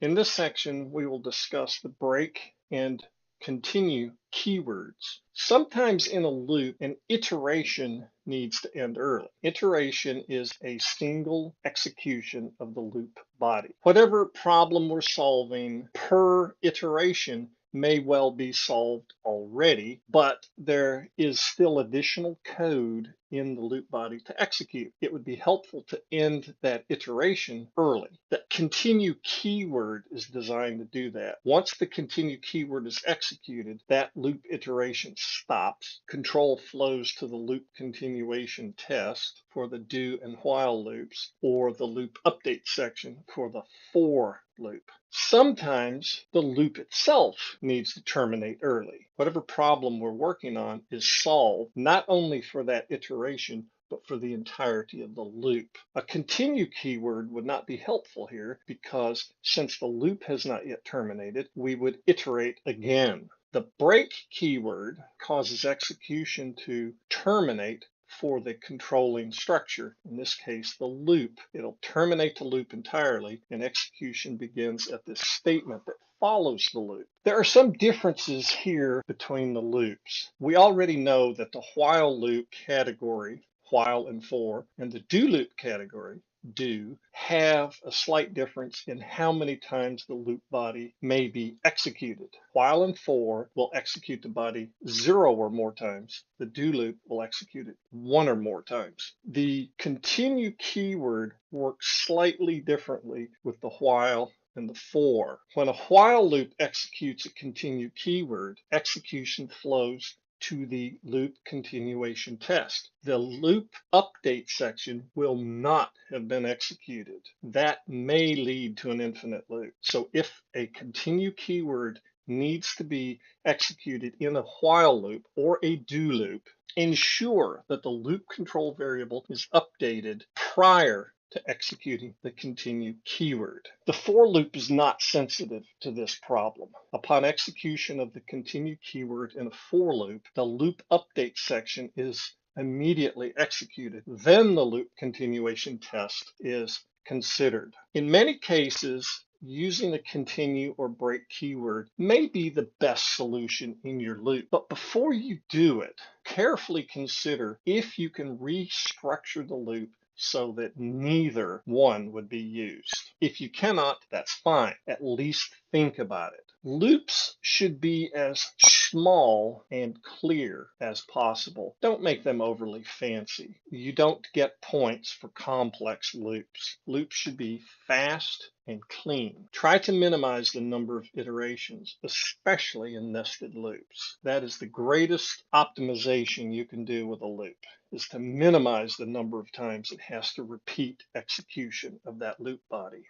In this section, we will discuss the break and continue keywords. Sometimes in a loop, an iteration needs to end early. Iteration is a single execution of the loop body. Whatever problem we're solving per iteration may well be solved already, but there is still additional code in the loop body to execute. It would be helpful to end that iteration early. The continue keyword is designed to do that. Once the continue keyword is executed, that loop iteration stops. Control flows to the loop continuation test for the do and while loops, or the loop update section for the for loop. Sometimes the loop itself needs to terminate early. Whatever problem we're working on is solved not only for that iteration, but for the entirety of the loop. A continue keyword would not be helpful here because since the loop has not yet terminated, we would iterate again. The break keyword causes execution to terminate for the controlling structure, in this case, the loop. It'll terminate the loop entirely, and execution begins at this statement that follows the loop. There are some differences here between the loops. We already know that the while loop category, while and for, and the do loop category, do, have a slight difference in how many times the loop body may be executed. While and for will execute the body 0 or more times. The do loop will execute it 1 or more times. The continue keyword works slightly differently with the while and the for. When a while loop executes a continue keyword, execution flows to the loop continuation test. The loop update section will not have been executed. That may lead to an infinite loop. So if a continue keyword needs to be executed in a while loop or a do loop, ensure that the loop control variable is updated prior to executing the continue keyword. The for loop is not sensitive to this problem. Upon execution of the continue keyword in a for loop, the loop update section is immediately executed. Then the loop continuation test is considered. In many cases, using a continue or break keyword may be the best solution in your loop. But before you do it, carefully consider if you can restructure the loop so that neither one would be used. If you cannot, that's fine. At least think about it. Loops should be as small and clear as possible. Don't make them overly fancy. You don't get points for complex loops. Loops should be fast and clean. Try to minimize the number of iterations, especially in nested loops. That is the greatest optimization you can do with a loop, is to minimize the number of times it has to repeat execution of that loop body.